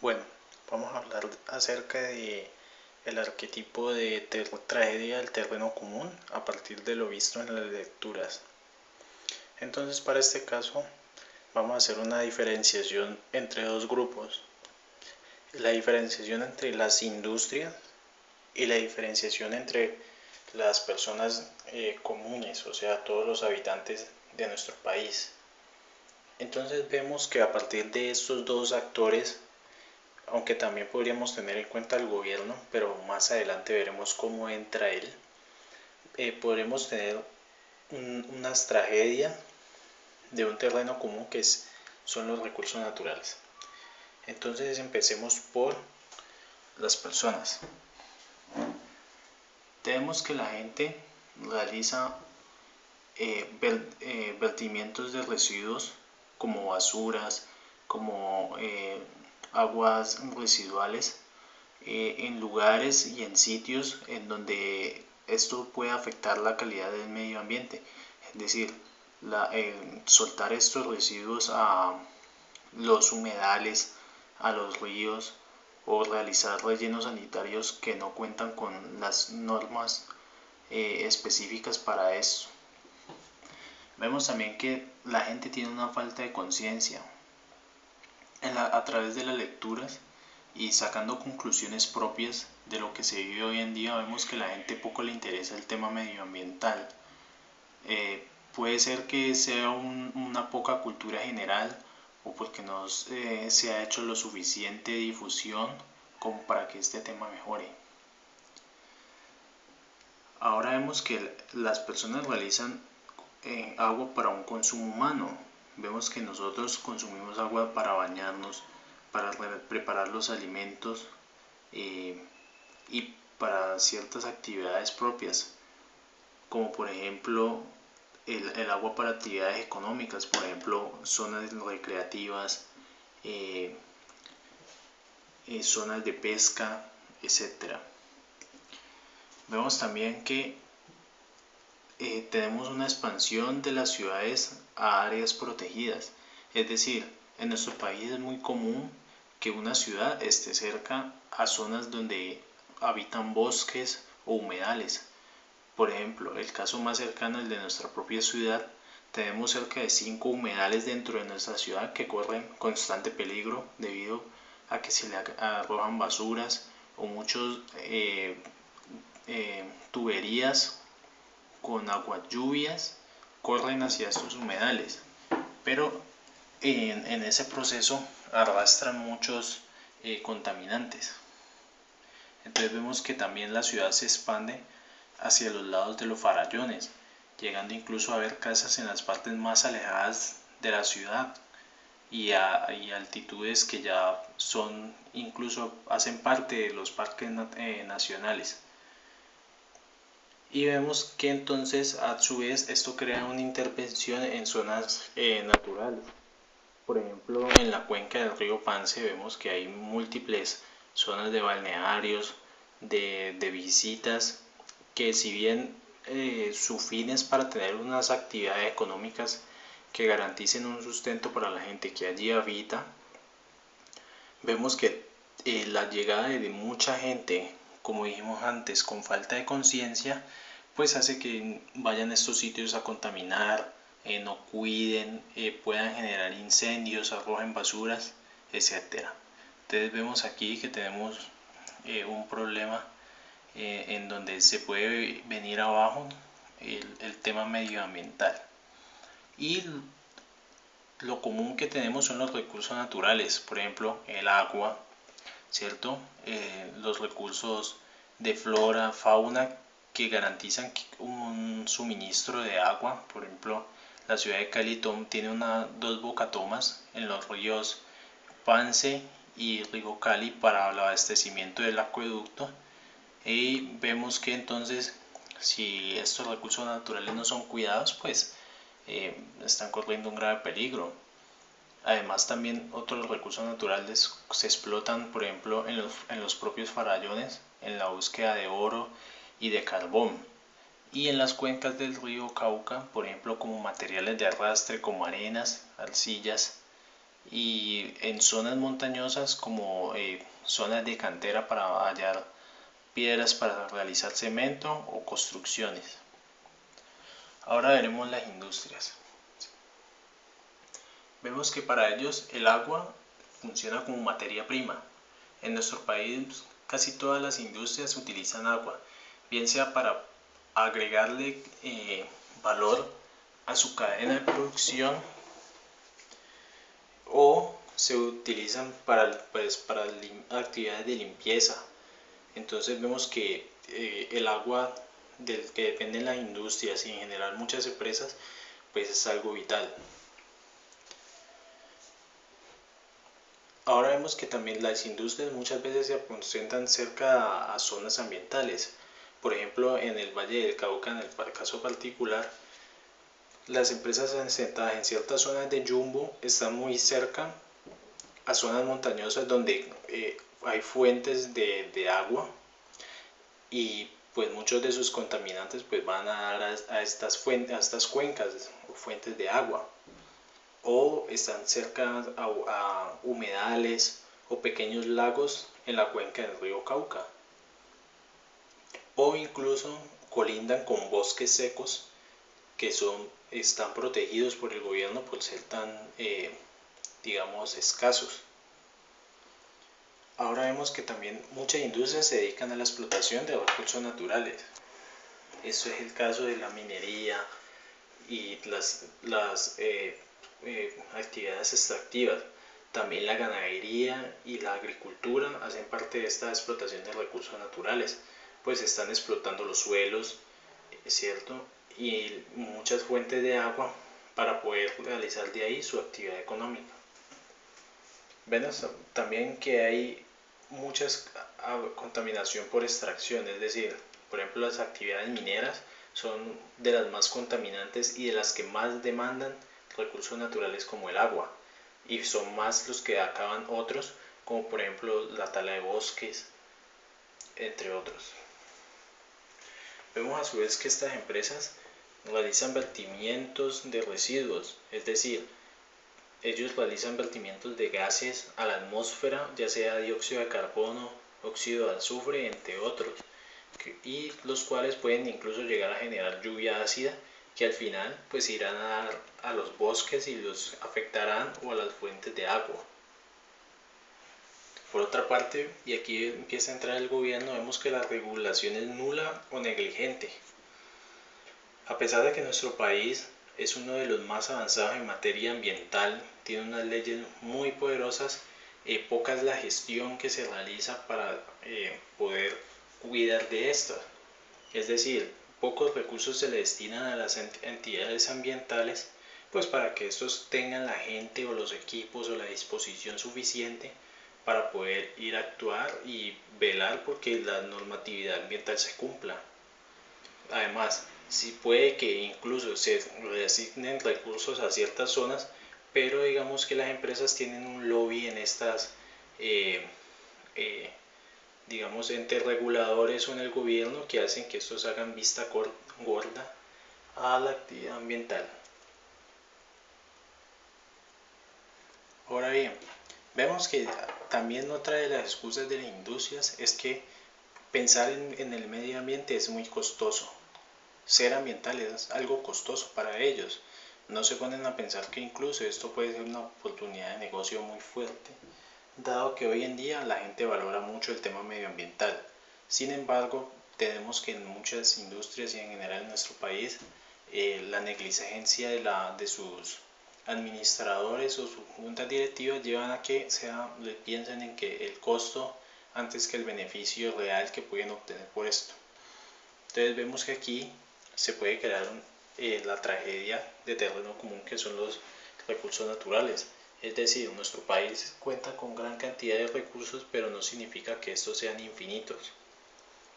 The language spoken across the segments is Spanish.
Bueno, vamos a hablar acerca de el arquetipo de tragedia del terreno común a partir de lo visto en las lecturas. Entonces, para este caso, vamos a hacer una diferenciación entre dos grupos. La diferenciación entre las industrias y la diferenciación entre las personas comunes, o sea, todos los habitantes de nuestro país. Entonces vemos que a partir de estos dos actores, aunque también podríamos tener en cuenta al gobierno, pero más adelante veremos cómo entra él, podremos tener unas tragedias de un terreno común son los recursos naturales. Entonces empecemos por las personas. Tenemos que la gente realiza vertimientos de residuos como basuras, como aguas residuales en lugares y en sitios en donde esto puede afectar la calidad del medio ambiente. Es decir, soltar estos residuos a los humedales, a los ríos o realizar rellenos sanitarios que no cuentan con las normas específicas para esto. Vemos también que la gente tiene una falta de conciencia a través de las lecturas y sacando conclusiones propias de lo que se vive hoy en día. Vemos que a la gente poco le interesa el tema medioambiental. Puede ser que sea una poca cultura general o porque no se ha hecho lo suficiente difusión como para que este tema mejore. Ahora vemos que las personas realizan agua para un consumo humano. Vemos que nosotros consumimos agua para bañarnos, para preparar los alimentos y para ciertas actividades propias, como por ejemplo el agua para actividades económicas, por ejemplo zonas recreativas, zonas de pesca, etcétera. Vemos también que tenemos una expansión de las ciudades a áreas protegidas, es decir, en nuestro país es muy común que una ciudad esté cerca a zonas donde habitan bosques o humedales. Por ejemplo, el caso más cercano, el de nuestra propia ciudad, tenemos cerca de 5 humedales dentro de nuestra ciudad que corren constante peligro debido a que se le arrojan basuras o muchos tuberías con aguas lluvias corren hacia estos humedales, pero en ese proceso arrastran muchos contaminantes. Entonces vemos que también la ciudad se expande hacia los lados de los farallones, llegando incluso a ver casas en las partes más alejadas de la ciudad y altitudes que ya son, incluso hacen parte de los parques nacionales. Y vemos que entonces a su vez esto crea una intervención en zonas naturales. Por ejemplo, en la cuenca del río Pance vemos que hay múltiples zonas de balnearios, de visitas, que si bien su fin es para tener unas actividades económicas que garanticen un sustento para la gente que allí habita, vemos que la llegada de mucha gente, como dijimos antes, con falta de conciencia, pues hace que vayan a estos sitios a contaminar, no cuiden, puedan generar incendios, arrojen basuras, etcétera. Entonces vemos aquí que tenemos un problema en donde se puede venir abajo el tema medioambiental. Y lo común que tenemos son los recursos naturales, por ejemplo el agua, ¿cierto? Los recursos de flora, fauna que garantizan un suministro de agua. Por ejemplo, la ciudad de Cali tiene dos bocatomas en los ríos Pance y Río Cali para el abastecimiento del acueducto. Y vemos que entonces si estos recursos naturales no son cuidados, pues están corriendo un grave peligro. Además también otros recursos naturales se explotan, por ejemplo, en los propios farallones, en la búsqueda de oro y de carbón. Y en las cuencas del río Cauca, por ejemplo, como materiales de arrastre, como arenas, arcillas y en zonas montañosas como zonas de cantera para hallar piedras para realizar cemento o construcciones. Ahora veremos las industrias. Vemos que para ellos el agua funciona como materia prima. En nuestro país casi todas las industrias utilizan agua, bien sea para agregarle valor a su cadena de producción o se utilizan para actividades de limpieza. Entonces vemos que el agua del que dependen las industrias y en general muchas empresas pues es algo vital. Ahora vemos que también las industrias muchas veces se concentran cerca a zonas ambientales. Por ejemplo, en el Valle del Cauca, en el caso particular, las empresas asentadas en ciertas zonas de Jumbo están muy cerca a zonas montañosas donde hay fuentes de agua y pues muchos de sus contaminantes pues van a dar a estas cuencas o fuentes de agua, o están cerca a humedales o pequeños lagos en la cuenca del río Cauca, o incluso colindan con bosques secos que están protegidos por el gobierno por ser tan digamos escasos. Ahora vemos que también muchas industrias se dedican a la explotación de recursos naturales. Eso es el caso de la minería y las actividades extractivas. También la ganadería y la agricultura hacen parte de esta explotación de recursos naturales, pues están explotando los suelos, ¿cierto? Y muchas fuentes de agua para poder realizar de ahí su actividad económica. Vemos también que hay mucha contaminación por extracción, es decir, por ejemplo las actividades mineras son de las más contaminantes y de las que más demandan recursos naturales como el agua, y son más los que acaban otros, como por ejemplo la tala de bosques, entre otros. Vemos a su vez que estas empresas realizan vertimientos de residuos, es decir, ellos realizan vertimientos de gases a la atmósfera, ya sea dióxido de carbono, óxido de azufre, entre otros, y los cuales pueden incluso llegar a generar lluvia ácida que al final pues irán a dar a los bosques y los afectarán, o a las fuentes de agua. Por otra parte, y aquí empieza a entrar el gobierno, vemos que la regulación es nula o negligente. A pesar de que nuestro país es uno de los más avanzados en materia ambiental, tiene unas leyes muy poderosas, poca es la gestión que se realiza para poder cuidar de estas. Es decir, pocos recursos se le destinan a las entidades ambientales, pues para que estos tengan la gente o los equipos o la disposición suficiente para poder ir a actuar y velar porque la normatividad ambiental se cumpla. Además, sí puede que incluso se reasignen recursos a ciertas zonas, pero digamos que las empresas tienen un lobby en estas digamos entes reguladores o en el gobierno que hacen que estos hagan vista gorda a la actividad ambiental. Ahora bien, vemos que también otra de las excusas de las industrias es que pensar en el medio ambiente es muy costoso. Ser ambiental es algo costoso para ellos. No se ponen a pensar que incluso esto puede ser una oportunidad de negocio muy fuerte, dado que hoy en día la gente valora mucho el tema medioambiental. Sin embargo, tenemos que en muchas industrias y en general en nuestro país, la negligencia de sus administradores o sus juntas directivas llevan a que piensen en que el costo antes que el beneficio real que pueden obtener por esto. Entonces vemos que aquí se puede crear la tragedia de terreno común que son los recursos naturales. Es decir, nuestro país cuenta con gran cantidad de recursos, pero no significa que estos sean infinitos.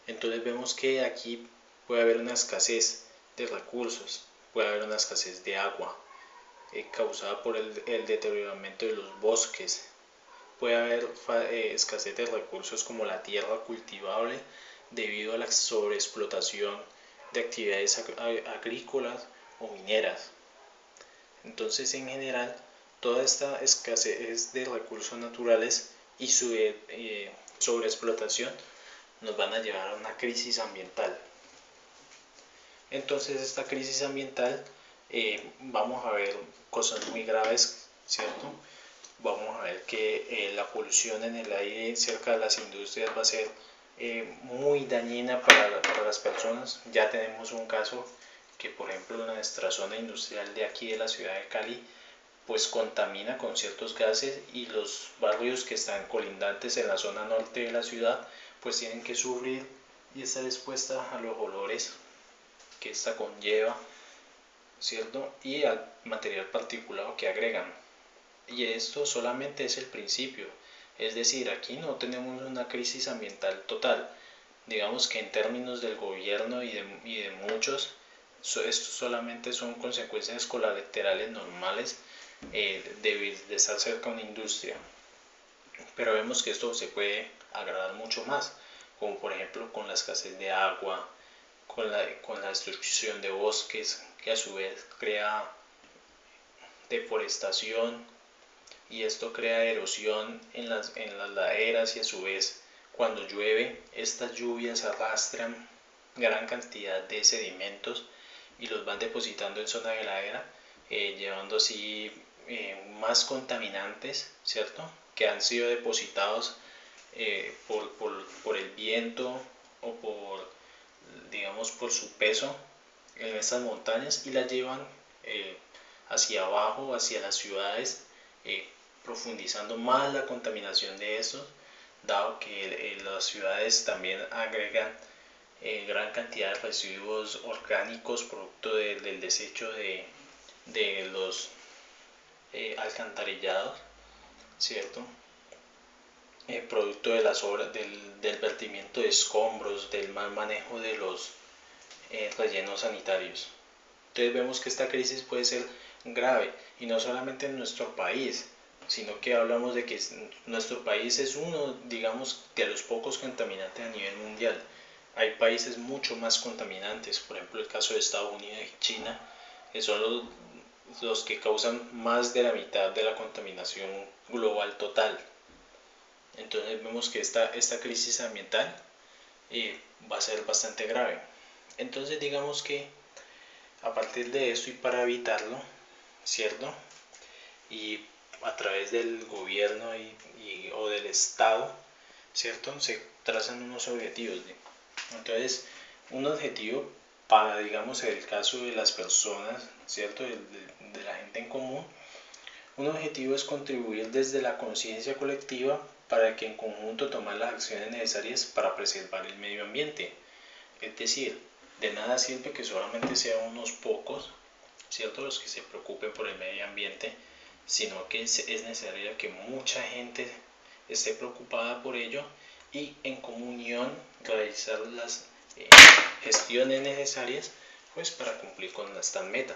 Entonces vemos que aquí puede haber una escasez de recursos, puede haber una escasez de agua causada por el deterioramiento de los bosques, puede haber escasez de recursos como la tierra cultivable debido a la sobreexplotación de actividades agrícolas o mineras. Entonces en general toda esta escasez de recursos naturales y su sobreexplotación nos van a llevar a una crisis ambiental. Entonces esta crisis ambiental vamos a ver cosas muy graves, ¿cierto? Vamos a ver que la polución en el aire cerca de las industrias va a ser muy dañina para las personas. Ya tenemos un caso que, por ejemplo, nuestra zona industrial de aquí de la ciudad de Cali pues contamina con ciertos gases, y los barrios que están colindantes en la zona norte de la ciudad pues tienen que sufrir y estar expuesta a los olores que esta conlleva, ¿cierto? Y al material particulado que agregan. Y esto solamente es el principio, es decir, aquí no tenemos una crisis ambiental total. Digamos que en términos del gobierno y de muchos, esto solamente son consecuencias colaterales normales de estar cerca de una industria. Pero vemos que esto se puede agradar mucho más, como por ejemplo con la escasez de agua, con la destrucción de bosques, que a su vez crea deforestación, y esto crea erosión en las laderas, y a su vez cuando llueve estas lluvias arrastran gran cantidad de sedimentos y los van depositando en zona de ladera, llevando así más contaminantes, ¿cierto? Que han sido depositados por el viento o digamos, por su peso en estas montañas, y las llevan hacia abajo, hacia las ciudades, profundizando más la contaminación de estos, dado que las ciudades también agregan gran cantidad de residuos orgánicos producto del desecho de los alcantarillados, ¿cierto? Producto de las obras, del vertimiento de escombros, del mal manejo de los rellenos sanitarios. Entonces vemos que esta crisis puede ser grave, y no solamente en nuestro país, sino que hablamos de que nuestro país es uno, digamos, de los pocos contaminantes a nivel mundial. Hay países mucho más contaminantes, por ejemplo el caso de Estados Unidos y China, que son los que causan más de la mitad de la contaminación global total. Entonces vemos que esta crisis ambiental va a ser bastante grave. Entonces digamos que a partir de esto, y para evitarlo, ¿cierto? Y a través del gobierno o del Estado, ¿cierto? Se trazan unos objetivos. Entonces, un objetivo para, digamos, el caso de las personas, ¿cierto? De la gente en común, un objetivo es contribuir desde la conciencia colectiva para que en conjunto tomar las acciones necesarias para preservar el medio ambiente. Es decir, de nada sirve que solamente sean unos pocos, ¿cierto?, los que se preocupen por el medio ambiente, sino que es necesario que mucha gente esté preocupada por ello, y en comunión realizar las gestiones necesarias pues para cumplir con esta meta.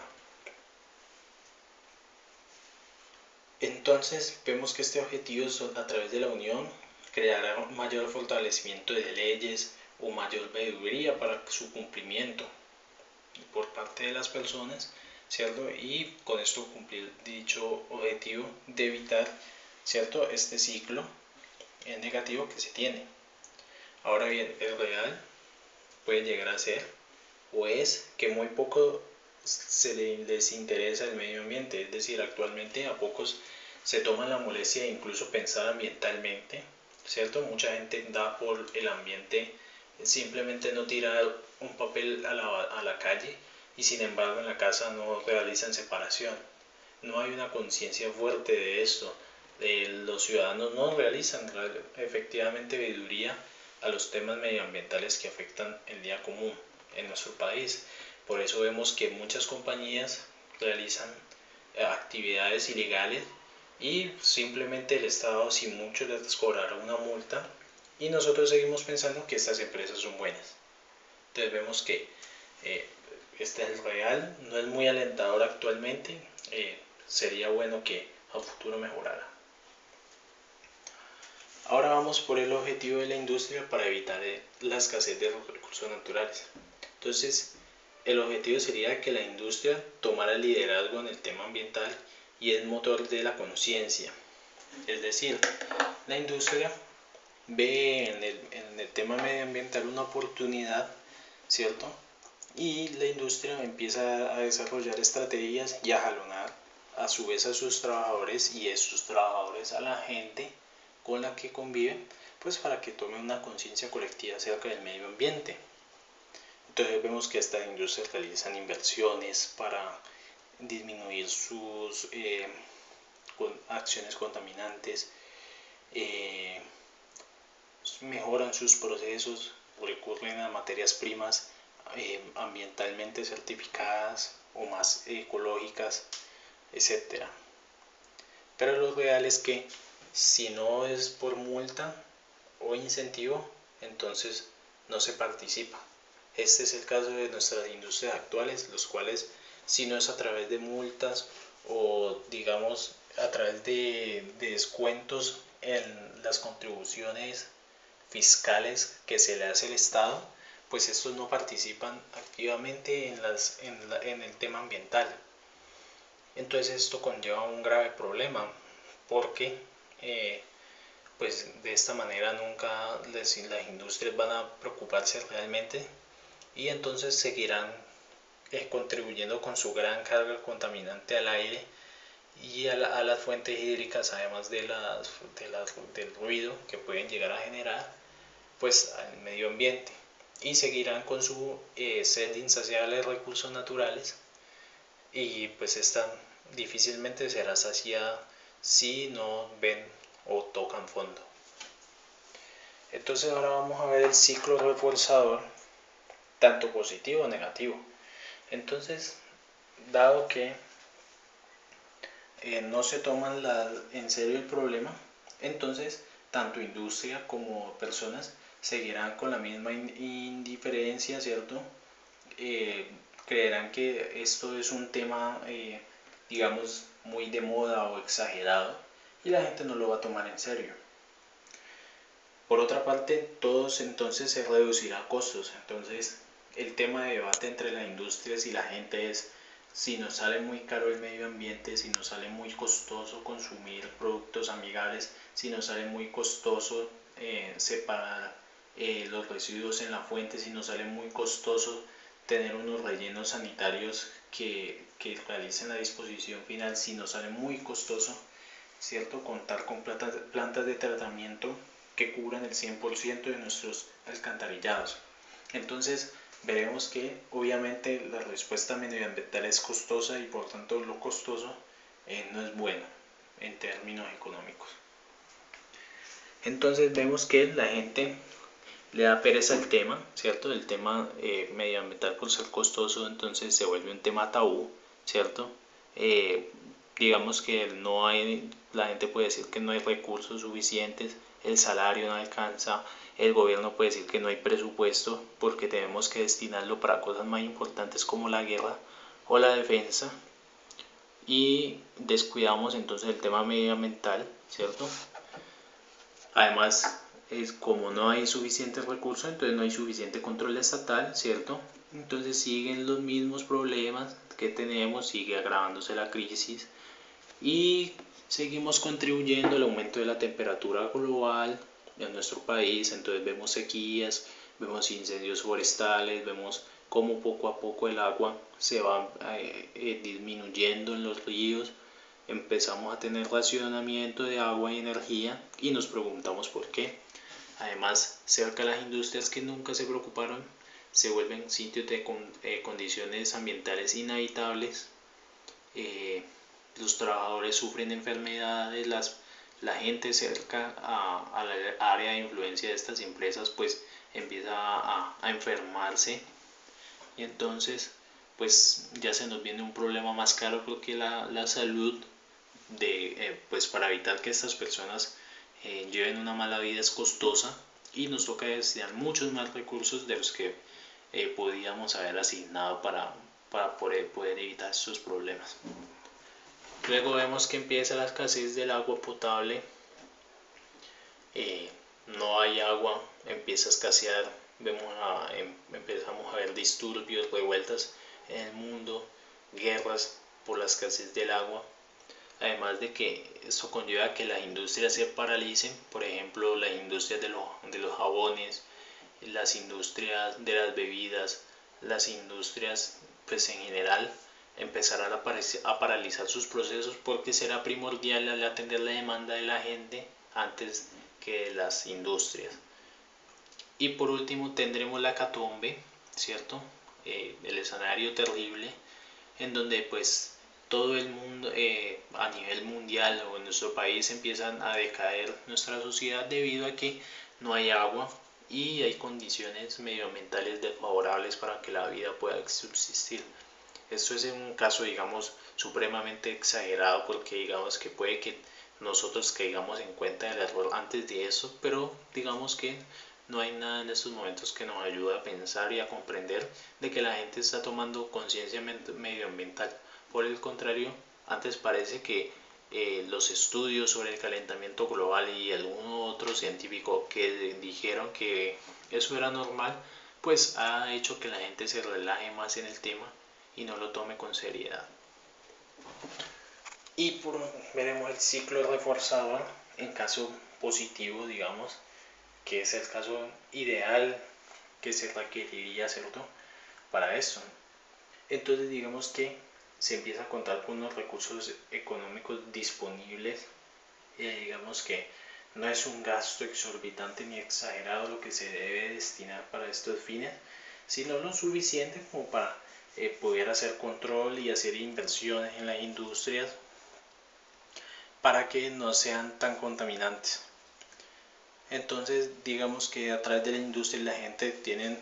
Entonces vemos que este objetivo a través de la unión creará un mayor fortalecimiento de leyes o mayor veeduría para su cumplimiento por parte de las personas, ¿cierto? Y con esto cumplir dicho objetivo de evitar, ¿cierto?, este ciclo negativo que se tiene. Ahora bien, el real puede llegar a ser, o es, que muy poco les interesa el medio ambiente. Es decir, actualmente a pocos se toman la molestia de incluso pensar ambientalmente, ¿cierto? Mucha gente da por el ambiente simplemente no tirar un papel a la calle, y sin embargo en la casa no realizan separación. No hay una conciencia fuerte de esto. Los ciudadanos no realizan efectivamente veeduría a los temas medioambientales que afectan el día común en nuestro país. Por eso vemos que muchas compañías realizan actividades ilegales, y simplemente el Estado sin mucho les cobrará una multa, y nosotros seguimos pensando que estas empresas son buenas. Entonces vemos que este es real, no es muy alentador actualmente, sería bueno que a futuro mejorara. Ahora vamos por el objetivo de la industria para evitar la escasez de los recursos naturales. Entonces, el objetivo sería que la industria tomara el liderazgo en el tema ambiental y es motor de la conciencia. Es decir, la industria ve en el tema medioambiental una oportunidad, ¿cierto? Y la industria empieza a desarrollar estrategias y a jalonar a su vez a sus trabajadores y a sus trabajadores a la gente con la que conviven, pues para que tomen una conciencia colectiva acerca del medio ambiente. Entonces vemos que estas industrias realizan inversiones para disminuir sus acciones contaminantes, mejoran sus procesos, recurren a materias primas ambientalmente certificadas o más ecológicas, etcétera. Pero lo real es que si no es por multa o incentivo, entonces no se participa. Este es el caso de nuestras industrias actuales, los cuales si no es a través de multas o digamos a través de descuentos en las contribuciones fiscales que se le hace al Estado, pues estos no participan activamente en el tema ambiental. Entonces esto conlleva un grave problema porque pues de esta manera nunca las industrias van a preocuparse realmente y entonces seguirán contribuyendo con su gran carga contaminante al aire y a las fuentes hídricas, además del ruido que pueden llegar a generar pues al medio ambiente, y seguirán con su sed insaciable de recursos naturales, y pues esta difícilmente será saciada si no ven o tocan fondo. Entonces ahora vamos a ver el ciclo reforzador, tanto positivo o negativo. Entonces, dado que no se toman en serio el problema, entonces tanto industria como personas seguirán con la misma indiferencia, ¿cierto? Creerán que esto es un tema, digamos, muy de moda o exagerado y la gente no lo va a tomar en serio. Por otra parte, todos entonces se reducirá a costos. Entonces, el tema de debate entre las industrias y la gente es si nos sale muy caro el medio ambiente, si nos sale muy costoso consumir productos amigables, si nos sale muy costoso separar los residuos en la fuente, si nos sale muy costoso tener unos rellenos sanitarios que realicen la disposición final, si nos sale muy costoso, ¿cierto? Contar con plantas de tratamiento que cubran el 100% de nuestros alcantarillados. Entonces veremos que obviamente la respuesta medioambiental es costosa y por tanto lo costoso no es bueno en términos económicos. Entonces vemos que la gente le da pereza el tema, ¿cierto? El tema medioambiental por ser costoso, entonces se vuelve un tema tabú, ¿cierto? Digamos que no hay, la gente puede decir que no hay recursos suficientes, el salario no alcanza, el gobierno puede decir que no hay presupuesto porque tenemos que destinarlo para cosas más importantes como la guerra o la defensa, y descuidamos entonces el tema medioambiental, ¿cierto? Además, como no hay suficientes recursos, entonces no hay suficiente control estatal, ¿cierto? Entonces siguen los mismos problemas que tenemos, sigue agravándose la crisis y seguimos contribuyendo al aumento de la temperatura global en nuestro país. Entonces vemos sequías, vemos incendios forestales, vemos cómo poco a poco el agua se va disminuyendo en los ríos, empezamos a tener racionamiento de agua y energía y nos preguntamos por qué. Además, cerca de las industrias que nunca se preocuparon se vuelven sitios de condiciones ambientales inhabitables, los trabajadores sufren enfermedades, la gente cerca a la área de influencia de estas empresas pues empieza a enfermarse, y entonces pues ya se nos viene un problema más caro porque la salud pues para evitar que estas personas lleven una mala vida es costosa y nos toca destinar muchos más recursos de los que podíamos haber asignado para poder evitar estos problemas. Luego vemos que empieza la escasez del agua potable, no hay agua, empieza a escasear, empezamos a ver disturbios, revueltas en el mundo, guerras por la escasez del agua. además de que esto conlleva a que las industrias se paralicen, por ejemplo las industrias de los jabones, las industrias de las bebidas, las industrias pues en general empezarán a paralizar sus procesos porque será primordial al atender la demanda de la gente antes que de las industrias. Y por último tendremos la hecatombe, ¿cierto? El escenario terrible en donde pues todo el mundo a nivel mundial o en nuestro país empiezan a decaer nuestra sociedad debido a que no hay agua y hay condiciones medioambientales desfavorables para que la vida pueda subsistir. Esto es un caso, digamos, supremamente exagerado porque digamos que puede que nosotros caigamos en cuenta del error antes de eso, pero digamos que no hay nada en estos momentos que nos ayude a pensar y a comprender de que la gente está tomando conciencia medioambiental. Por el contrario, antes parece que los estudios sobre el calentamiento global y algún otro científico que dijeron que eso era normal, pues ha hecho que la gente se relaje más en el tema y no lo tome con seriedad. Y veremos el ciclo reforzador en caso positivo, digamos, que es el caso ideal que se requeriría, ¿cierto?, para eso. Entonces digamos que se empieza a contar con unos recursos económicos disponibles, digamos que no es un gasto exorbitante ni exagerado lo que se debe destinar para estos fines, sino lo suficiente como para poder hacer control y hacer inversiones en las industrias para que no sean tan contaminantes. Entonces digamos que a través de la industria la gente tiene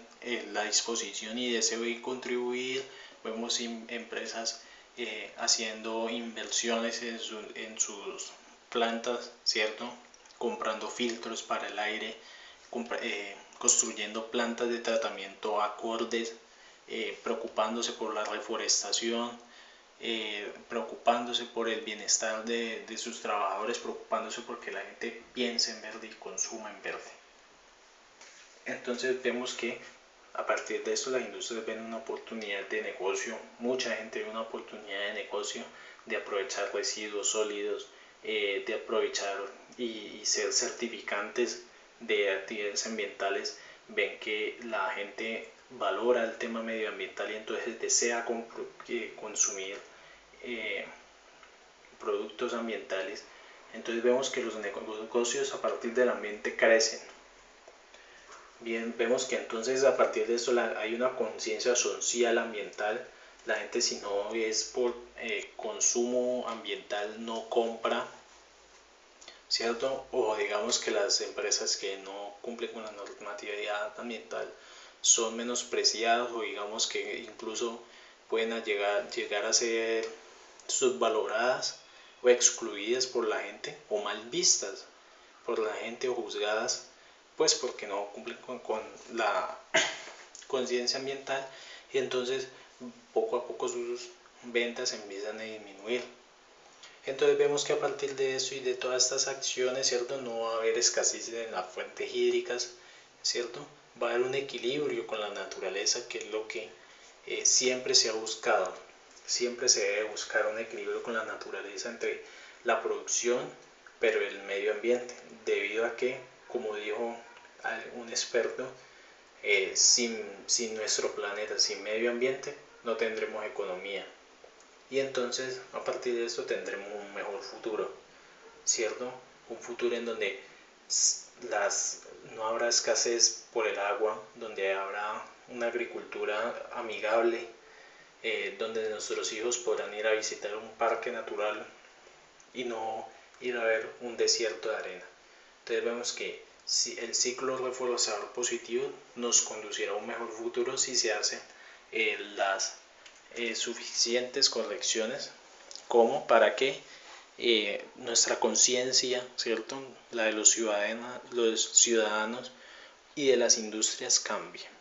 la disposición y deseo de contribuir. Vemos empresas haciendo inversiones en sus plantas, ¿cierto?, comprando filtros para el aire, construyendo plantas de tratamiento acordes, preocupándose por la reforestación, preocupándose por el bienestar de sus trabajadores, preocupándose porque la gente piense en verde y consuma en verde. Entonces vemos que a partir de esto las industrias ven una oportunidad de negocio, mucha gente ve una oportunidad de negocio de aprovechar residuos sólidos, de aprovechar y ser certificantes de actividades ambientales. Ven que la gente valora el tema medioambiental y entonces desea consumir productos ambientales. Entonces vemos que los negocios a partir del ambiente crecen. Bien, vemos que entonces a partir de esto hay una conciencia social ambiental. La gente, si no es por consumo ambiental, no compra, ¿cierto? O digamos que las empresas que no cumplen con la normatividad ambiental son menospreciadas, o digamos que incluso pueden llegar a ser subvaloradas o excluidas por la gente, o mal vistas por la gente, o juzgadas pues porque no cumplen con la conciencia ambiental, y entonces poco a poco sus ventas empiezan a disminuir. Entonces vemos que a partir de eso y de todas estas acciones, ¿cierto?, no va a haber escasez en las fuentes hídricas, ¿cierto? Va a haber un equilibrio con la naturaleza, que es lo que siempre se ha buscado. Siempre se debe buscar un equilibrio con la naturaleza entre la producción pero el medio ambiente, debido a que, como dijo un experto, sin nuestro planeta, sin medio ambiente, no tendremos economía. Y entonces, a partir de esto, tendremos un mejor futuro, ¿cierto? Un futuro en donde no habrá escasez por el agua, donde habrá una agricultura amigable, donde nuestros hijos podrán ir a visitar un parque natural y no ir a ver un desierto de arena. Entonces vemos que si el ciclo reforzador positivo nos conducirá a un mejor futuro si se hacen las suficientes correcciones como para que nuestra conciencia, ¿cierto?, la de los ciudadanos y de las industrias cambie.